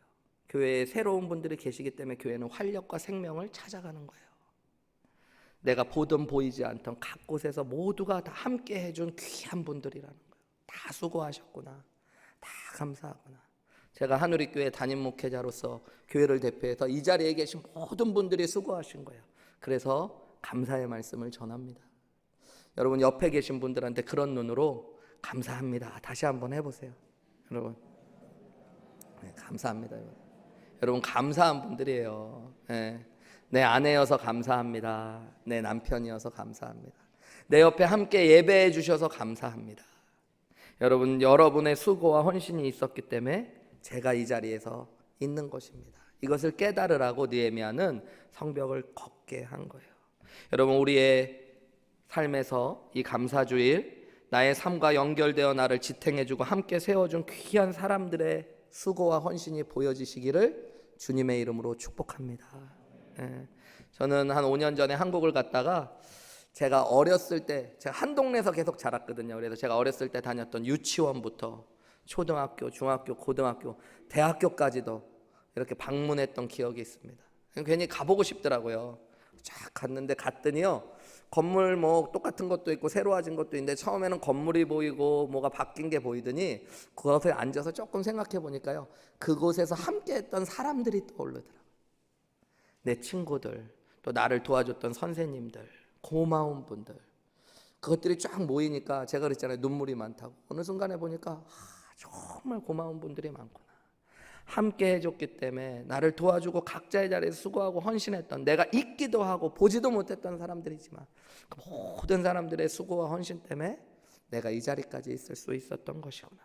교회에 새로운 분들이 계시기 때문에 교회는 활력과 생명을 찾아가는 거예요. 내가 보든 보이지 않던 각 곳에서 모두가 다 함께 해준 귀한 분들이라는 거예요. 다 수고하셨구나, 다 감사하구나. 제가 한우리교회 담임 목회자로서 교회를 대표해서 이 자리에 계신 모든 분들이 수고하신 거예요. 그래서 감사의 말씀을 전합니다. 여러분, 옆에 계신 분들한테 그런 눈으로 감사합니다 다시 한번 해보세요. 여러분, 네, 감사합니다. 여러분 감사한 분들이에요. 네. 내 아내여서 감사합니다. 내 남편이어서 감사합니다. 내 옆에 함께 예배해 주셔서 감사합니다. 여러분, 여러분의 수고와 헌신이 있었기 때문에 제가 이 자리에서 있는 것입니다. 이것을 깨달으라고 느헤미야는 성벽을 걷게 한 거예요. 여러분, 우리의 삶에서 이 감사주일, 나의 삶과 연결되어 나를 지탱해주고 함께 세워준 귀한 사람들의 수고와 헌신이 보여지시기를 주님의 이름으로 축복합니다. 예. 저는 한 5년 전에 한국을 갔다가 제가 어렸을 때, 제가 한 동네에서 계속 자랐거든요. 그래서 제가 어렸을 때 다녔던 유치원부터 초등학교, 중학교, 고등학교, 대학교까지도 이렇게 방문했던 기억이 있습니다. 괜히 가보고 싶더라고요. 쫙 갔더니요, 건물 뭐 똑같은 것도 있고 새로워진 것도 있는데 처음에는 건물이 보이고 뭐가 바뀐 게 보이더니 그것에 앉아서 조금 생각해 보니까요, 그곳에서 함께 했던 사람들이 떠오르더라고요. 내 친구들, 또 나를 도와줬던 선생님들, 고마운 분들, 그것들이 쫙 모이니까 제가 그랬잖아요, 눈물이 많다고. 어느 순간에 보니까 정말 고마운 분들이 많구나. 함께 해줬기 때문에 나를 도와주고 각자의 자리에서 수고하고 헌신했던, 내가 있기도 하고 보지도 못했던 사람들이지만 그 모든 사람들의 수고와 헌신 때문에 내가 이 자리까지 있을 수 있었던 것이구나.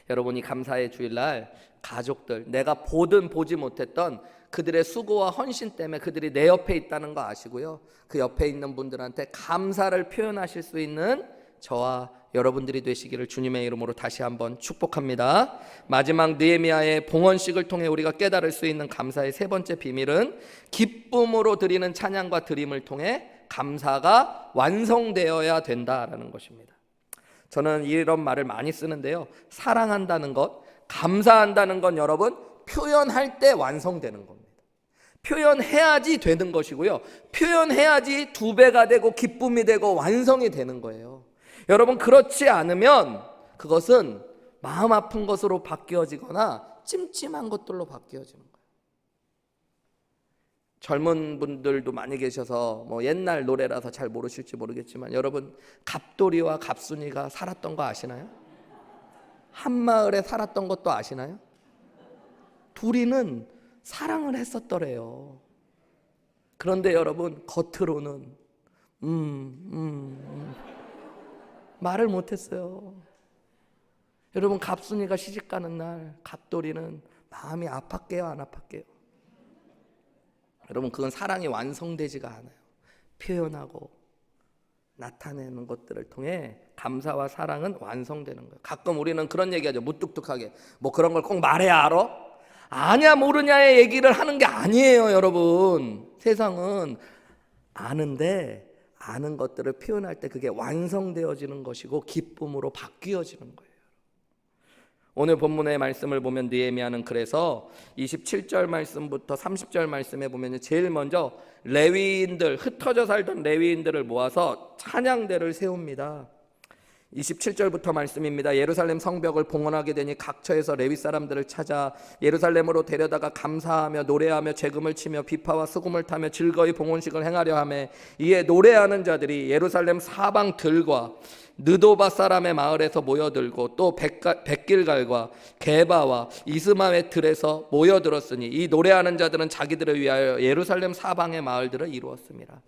여러분이 감사의 주일날 가족들, 내가 보든 보지 못했던 그들의 수고와 헌신 때문에 그들이 내 옆에 있다는 거 아시고요, 그 옆에 있는 분들한테 감사를 표현하실 수 있는 저와 여러분들이 되시기를 주님의 이름으로 다시 한번 축복합니다. 마지막 느헤미야의 봉헌식을 통해 우리가 깨달을 수 있는 감사의 세 번째 비밀은 기쁨으로 드리는 찬양과 드림을 통해 감사가 완성되어야 된다라는 것입니다. 저는 이런 말을 많이 쓰는데요, 사랑한다는 것, 감사한다는 건 여러분 표현할 때 완성되는 겁니다. 표현해야지 되는 것이고요, 표현해야지 2배가 되고 기쁨이 되고 완성이 되는 거예요. 여러분, 그렇지 않으면 그것은 마음 아픈 것으로 바뀌어지거나 찜찜한 것들로 바뀌어지는 거예요. 젊은 분들도 많이 계셔서 뭐 옛날 노래라서 잘 모르실지 모르겠지만 여러분, 갑돌이와 갑순이가 살았던 거 아시나요? 한 마을에 살았던 것도 아시나요? 둘이는 사랑을 했었더래요. 그런데 여러분, 겉으로는 말을 못했어요. 여러분, 갑순이가 시집가는 날 갑돌이는 마음이 아팠게요, 안 아팠게요? 여러분, 그건 사랑이 완성되지가 않아요. 표현하고 나타내는 것들을 통해 감사와 사랑은 완성되는 거예요. 가끔 우리는 그런 얘기하죠. 무뚝뚝하게. 뭐 그런 걸 꼭 말해야 알아? 아냐 모르냐의 얘기를 하는 게 아니에요, 여러분. 세상은 아는데 아는 것들을 표현할 때 그게 완성되어지는 것이고 기쁨으로 바뀌어지는 거예요. 오늘 본문의 말씀을 보면 느헤미야는 그래서 27절 말씀부터 30절 말씀에 보면 제일 먼저 레위인들, 흩어져 살던 레위인들을 모아서 찬양대를 세웁니다. 27절부터 말씀입니다. 예루살렘 성벽을 봉헌하게 되니 각처에서 레위 사람들을 찾아 예루살렘으로 데려다가 감사하며 노래하며 재금을 치며 비파와 수금을 타며 즐거이 봉헌식을 행하려 하매 이에 노래하는 자들이 예루살렘 사방 들과 느도바 사람의 마을에서 모여들고 또 백길갈과 게바와 이스마의 들에서 모여들었으니 이 노래하는 자들은 자기들을 위하여 예루살렘 사방의 마을들을 이루었습니다.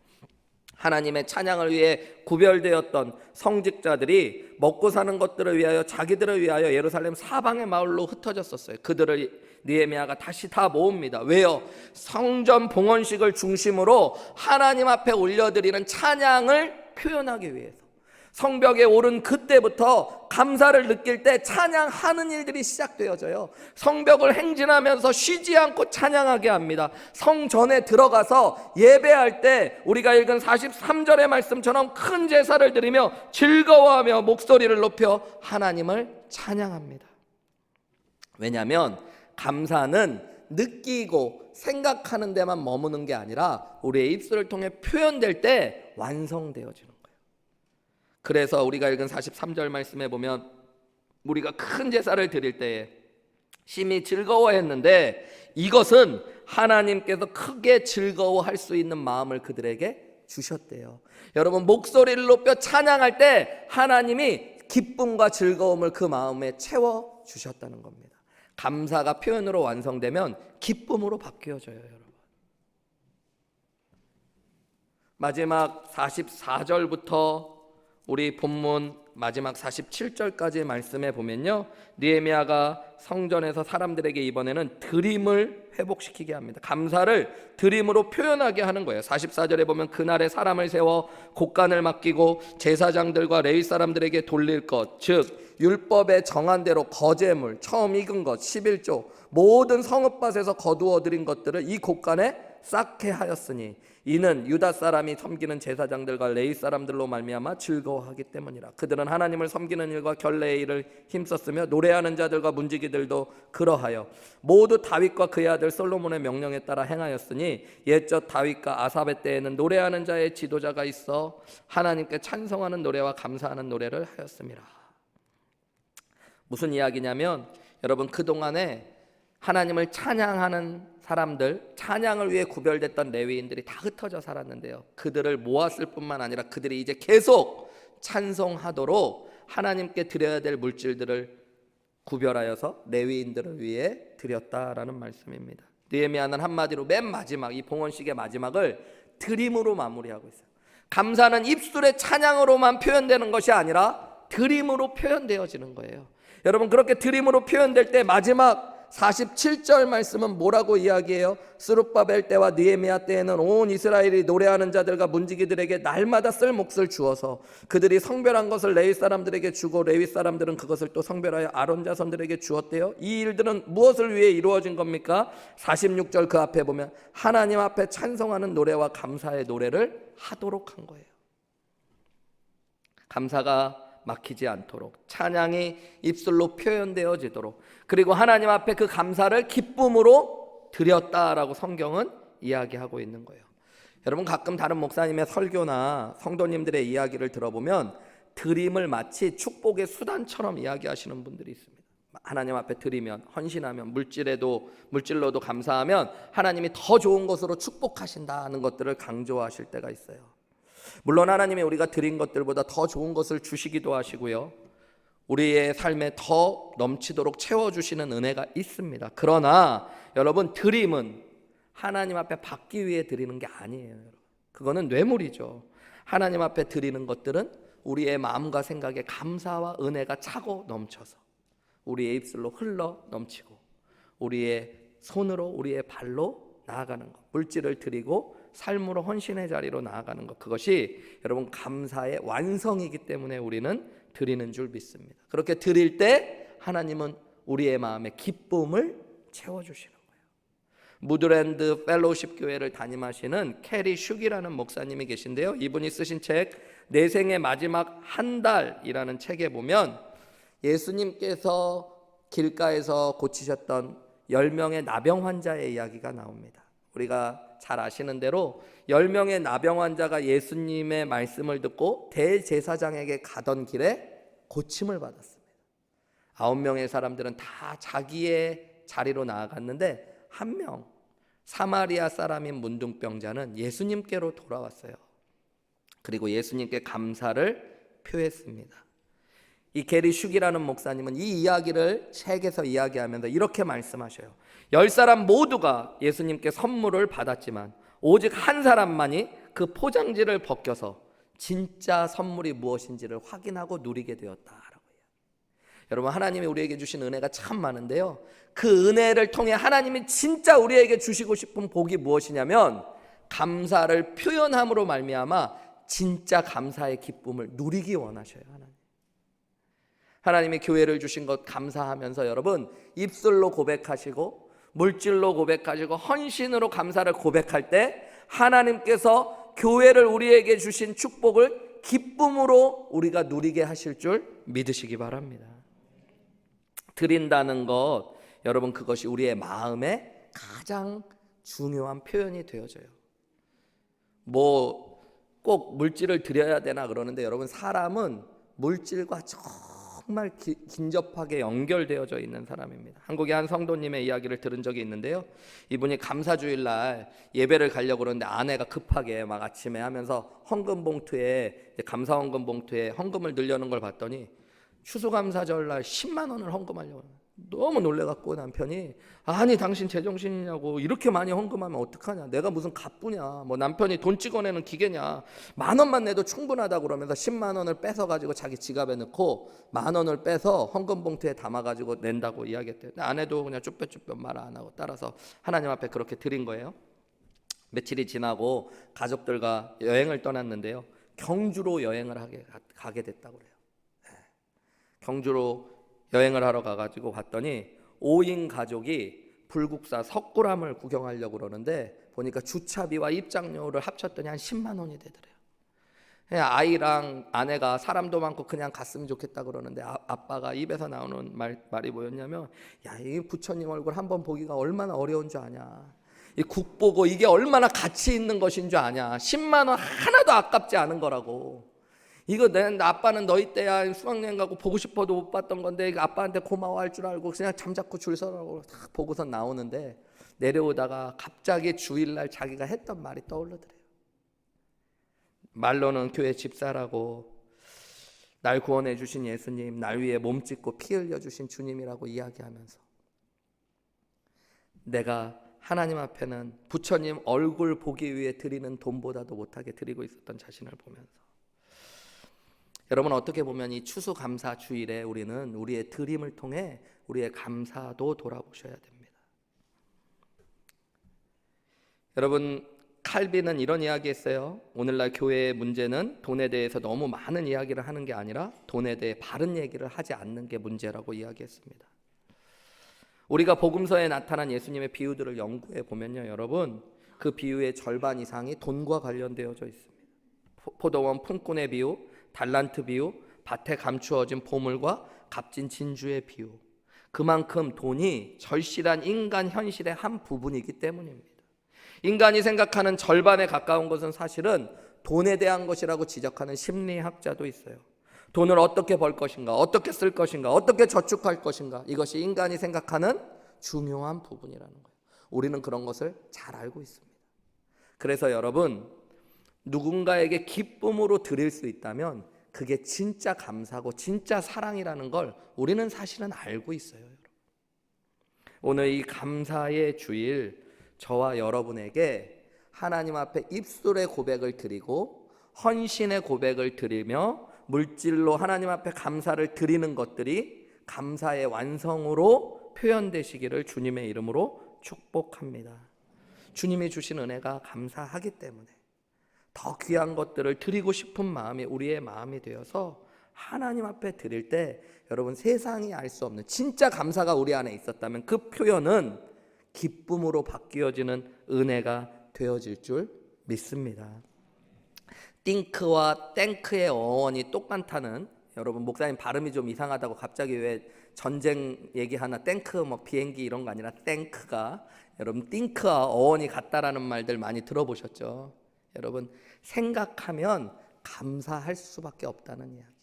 하나님의 찬양을 위해 구별되었던 성직자들이 먹고 사는 것들을 위하여 자기들을 위하여 예루살렘 사방의 마을로 흩어졌었어요. 그들을 느헤미야가 다시 다 모읍니다. 왜요? 성전 봉헌식을 중심으로 하나님 앞에 올려드리는 찬양을 표현하기 위해서. 성벽에 오른 그때부터 감사를 느낄 때 찬양하는 일들이 시작되어져요. 성벽을 행진하면서 쉬지 않고 찬양하게 합니다. 성전에 들어가서 예배할 때 우리가 읽은 43절의 말씀처럼 큰 제사를 드리며 즐거워하며 목소리를 높여 하나님을 찬양합니다. 왜냐하면 감사는 느끼고 생각하는 데만 머무는 게 아니라 우리의 입술을 통해 표현될 때 완성되어지는 거예요. 그래서 우리가 읽은 43절 말씀에 보면 우리가 큰 제사를 드릴 때에 심히 즐거워했는데 이것은 하나님께서 크게 즐거워할 수 있는 마음을 그들에게 주셨대요. 여러분, 목소리를 높여 찬양할 때 하나님이 기쁨과 즐거움을 그 마음에 채워 주셨다는 겁니다. 감사가 표현으로 완성되면 기쁨으로 바뀌어져요, 여러분. 마지막 44절부터 우리 본문 마지막 47절까지의 말씀에 보면요, 느헤미야가 성전에서 사람들에게 이번에는 드림을 회복시키게 합니다. 감사를 드림으로 표현하게 하는 거예요. 44절에 보면 그날에 사람을 세워 곡간을 맡기고 제사장들과 레위 사람들에게 돌릴 것, 즉 율법에 정한 대로 거제물, 처음 익은 것, 11조 모든 성읍밭에서 거두어 들인 것들을 이 곡간에 쌓게 하였으니 이는 유다 사람이 섬기는 제사장들과 레위 사람들로 말미암아 즐거워하기 때문이라. 그들은 하나님을 섬기는 일과 결례의 일을 힘썼으며 노래하는 자들과 문지기들도 그러하여 모두 다윗과 그의 아들 솔로몬의 명령에 따라 행하였으니 옛적 다윗과 아삽의 때에는 노래하는 자의 지도자가 있어 하나님께 찬송하는 노래와 감사하는 노래를 하였습니다. 무슨 이야기냐면 여러분, 그동안에 하나님을 찬양하는 사람들, 찬양을 위해 구별됐던 레위인들이 다 흩어져 살았는데요, 그들을 모았을 뿐만 아니라 그들이 이제 계속 찬송하도록 하나님께 드려야 될 물질들을 구별하여서 레위인들을 위해 드렸다라는 말씀입니다. 느헤미야는 한마디로 맨 마지막 이 봉헌식의 마지막을 드림으로 마무리하고 있어요. 감사는 입술의 찬양으로만 표현되는 것이 아니라 드림으로 표현되어지는 거예요. 여러분, 그렇게 드림으로 표현될 때 마지막 47절 말씀은 뭐라고 이야기해요? 스룹바벨 때와 느헤미야 때에는 온 이스라엘이 노래하는 자들과 문지기들에게 날마다 쓸 몫을 주어서 그들이 성별한 것을 레위 사람들에게 주고 레위 사람들은 그것을 또 성별하여 아론 자손들에게 주었대요. 이 일들은 무엇을 위해 이루어진 겁니까? 46절 그 앞에 보면 하나님 앞에 찬송하는 노래와 감사의 노래를 하도록 한 거예요. 감사가 막히지 않도록, 찬양이 입술로 표현되어지도록, 그리고 하나님 앞에 그 감사를 기쁨으로 드렸다라고 성경은 이야기하고 있는 거예요. 여러분, 가끔 다른 목사님의 설교나 성도님들의 이야기를 들어보면 드림을 마치 축복의 수단처럼 이야기하시는 분들이 있습니다. 하나님 앞에 드리면, 헌신하면, 물질로도 감사하면 하나님이 더 좋은 것으로 축복하신다는 것들을 강조하실 때가 있어요. 물론 하나님이 우리가 드린 것들보다 더 좋은 것을 주시기도 하시고요, 우리의 삶에 더 넘치도록 채워주시는 은혜가 있습니다. 그러나 여러분, 드림은 하나님 앞에 받기 위해 드리는 게 아니에요. 그거는 뇌물이죠. 하나님 앞에 드리는 것들은 우리의 마음과 생각에 감사와 은혜가 차고 넘쳐서 우리의 입술로 흘러 넘치고 우리의 손으로 우리의 발로 나아가는 것, 물질을 드리고 삶으로 헌신의 자리로 나아가는 것, 그것이 여러분 감사의 완성이기 때문에 우리는 드리는 줄 믿습니다. 그렇게 드릴 때 하나님은 우리의 마음에 기쁨을 채워주시는 거예요. 무드랜드 펠로우십 교회를 담임하시는 캐리 슈기라는 목사님이 계신데요, 이분이 쓰신 책 내 생의 마지막 한 달이라는 책에 보면 예수님께서 길가에서 고치셨던 10명의 나병 환자의 이야기가 나옵니다. 우리가 잘 아시는 대로 10명의 나병 환자가 예수님의 말씀을 듣고 대제사장에게 가던 길에 고침을 받았습니다. 9명의 사람들은 다 자기의 자리로 나아갔는데 한 명, 사마리아 사람인 문둥병자는 예수님께로 돌아왔어요. 그리고 예수님께 감사를 표했습니다. 이 게리 슈기라는 목사님은 이 이야기를 책에서 이야기하면서 이렇게 말씀하셔요. 10사람 모두가 예수님께 선물을 받았지만 오직 한 사람만이 그 포장지를 벗겨서 진짜 선물이 무엇인지를 확인하고 누리게 되었다라고 해요. 여러분, 하나님이 우리에게 주신 은혜가 참 많은데요, 그 은혜를 통해 하나님이 진짜 우리에게 주시고 싶은 복이 무엇이냐면 감사를 표현함으로 말미암아 진짜 감사의 기쁨을 누리기 원하셔요. 하나님이 교회를 주신 것 감사하면서 여러분 입술로 고백하시고 물질로 고백하시고 헌신으로 감사를 고백할 때 하나님께서 교회를 우리에게 주신 축복을 기쁨으로 우리가 누리게 하실 줄 믿으시기 바랍니다. 드린다는 것, 여러분 그것이 우리의 마음의 가장 중요한 표현이 되어져요. 꼭 물질을 드려야 되나 그러는데 여러분, 사람은 물질과 정말 긴접하게 연결되어져 있는 사람입니다. 한국의 한 성도님의 이야기를 들은 적이 있는데요, 이분이 감사주일날 예배를 가려고 그러는데 아내가 급하게 막 아침에 하면서 헌금 봉투에, 감사 헌금 봉투에 헌금을 넣으려는 걸 봤더니 추수감사절날 10만 원을 헌금하려고 해요. 너무 놀래갖고 남편이, 아니 당신 제정신이냐고, 이렇게 많이 헌금하면 어떡하냐, 내가 무슨 갑부냐, 뭐 남편이 돈 찍어내는 기계냐, 10,000원만 내도 충분하다고 그러면서 10만 원을 뺏어가지고 자기 지갑에 넣고 10,000원을 빼서 헌금 봉투에 담아가지고 낸다고 이야기했대요. 아내도 그냥 쭈뼛쭈뼛 말 안 하고 따라서 하나님 앞에 그렇게 드린 거예요. 며칠이 지나고 가족들과 여행을 떠났는데요, 경주로 여행을 가게 됐다고 그래요. 경주로 여행을 하러 가가지고 봤더니 5인 가족이 불국사 석굴암을 구경하려고 그러는데 보니까 주차비와 입장료를 합쳤더니 한 10만 원이 되더래요. 아이랑 아내가 사람도 많고 그냥 갔으면 좋겠다 그러는데 아빠가 입에서 나오는 말이 뭐였냐면, 야, 이 부처님 얼굴 한번 보기가 얼마나 어려운 줄 아냐, 이 국 보고 이게 얼마나 가치 있는 것인 줄 아냐, 10만 원 하나도 아깝지 않은 거라고. 이거 내 아빠는 너희 때야 수학여행 가고 보고 싶어도 못 봤던 건데 아빠한테 고마워할 줄 알고 그냥 잠자코 줄 서라고 딱 보고서 나오는데, 내려오다가 갑자기 주일날 자기가 했던 말이 떠오르더래요. 말로는 교회 집사라고, 날 구원해 주신 예수님, 날 위해 몸 찢고 피 흘려 주신 주님이라고 이야기하면서 내가 하나님 앞에는 부처님 얼굴 보기 위해 드리는 돈보다도 못하게 드리고 있었던 자신을 보면서, 여러분 어떻게 보면 이 추수감사 주일에 우리는 우리의 드림을 통해 우리의 감사도 돌아보셔야 됩니다. 여러분, 칼빈은 이런 이야기했어요. 오늘날 교회의 문제는 돈에 대해서 너무 많은 이야기를 하는 게 아니라 돈에 대해 바른 얘기를 하지 않는 게 문제라고 이야기했습니다. 우리가 복음서에 나타난 예수님의 비유들을 연구해 보면요, 여러분 그 비유의 절반 이상이 돈과 관련되어져 있습니다. 포도원 품꾼의 비유, 달란트 비유, 밭에 감추어진 보물과 값진 진주의 비유. 그만큼 돈이 절실한 인간 현실의 한 부분이기 때문입니다. 인간이 생각하는 절반에 가까운 것은 사실은 돈에 대한 것이라고 지적하는 심리학자도 있어요. 돈을 어떻게 벌 것인가, 어떻게 쓸 것인가, 어떻게 저축할 것인가, 이것이 인간이 생각하는 중요한 부분이라는 거예요. 우리는 그런 것을 잘 알고 있습니다. 그래서 여러분, 누군가에게 기쁨으로 드릴 수 있다면 그게 진짜 감사고 진짜 사랑이라는 걸 우리는 사실은 알고 있어요. 오늘 이 감사의 주일 저와 여러분에게 하나님 앞에 입술의 고백을 드리고 헌신의 고백을 드리며 물질로 하나님 앞에 감사를 드리는 것들이 감사의 완성으로 표현되시기를 주님의 이름으로 축복합니다. 주님이 주신 은혜가 감사하기 때문에 더 귀한 것들을 드리고 싶은 마음이 우리의 마음이 되어서 하나님 앞에 드릴 때 여러분 세상이 알 수 없는 진짜 감사가 우리 안에 있었다면 그 표현은 기쁨으로 바뀌어지는 은혜가 되어질 줄 믿습니다. 띵크와 땡크의 어원이 똑같다는, 여러분 목사님 발음이 좀 이상하다고 갑자기 왜 전쟁 얘기하나 땡크 뭐 비행기 이런 거 아니라 땡크가, 여러분 띵크와 어원이 같다라는 말들 많이 들어보셨죠? 여러분 생각하면 감사할 수밖에 없다는 이야기예요.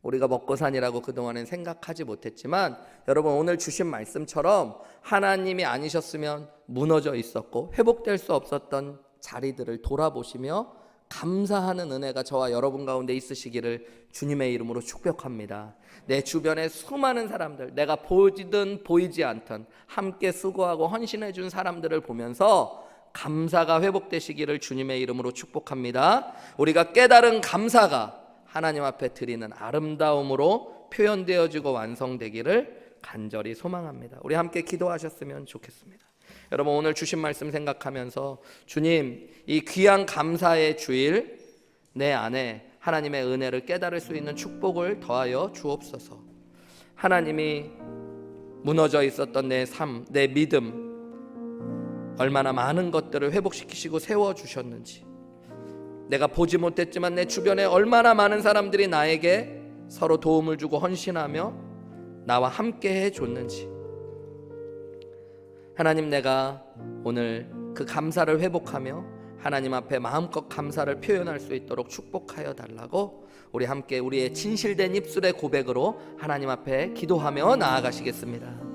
우리가 먹고 사니라고 그동안엔 생각하지 못했지만 여러분 오늘 주신 말씀처럼 하나님이 아니셨으면 무너져 있었고 회복될 수 없었던 자리들을 돌아보시며 감사하는 은혜가 저와 여러분 가운데 있으시기를 주님의 이름으로 축복합니다. 내 주변에 수많은 사람들, 내가 보이든 보이지 않든 함께 수고하고 헌신해 준 사람들을 보면서 감사가 회복되시기를 주님의 이름으로 축복합니다. 우리가 깨달은 감사가 하나님 앞에 드리는 아름다움으로 표현되어지고 완성되기를 간절히 소망합니다. 우리 함께 기도하셨으면 좋겠습니다. 여러분 오늘 주신 말씀 생각하면서 주님, 이 귀한 감사의 주일 내 안에 하나님의 은혜를 깨달을 수 있는 축복을 더하여 주옵소서. 하나님이 무너져 있었던 내 삶, 내 믿음, 얼마나 많은 것들을 회복시키시고 세워주셨는지, 내가 보지 못했지만 내 주변에 얼마나 많은 사람들이 나에게 서로 도움을 주고 헌신하며 나와 함께 해줬는지, 하나님 내가 오늘 그 감사를 회복하며 하나님 앞에 마음껏 감사를 표현할 수 있도록 축복하여 달라고 우리 함께 우리의 진실된 입술의 고백으로 하나님 앞에 기도하며 나아가시겠습니다.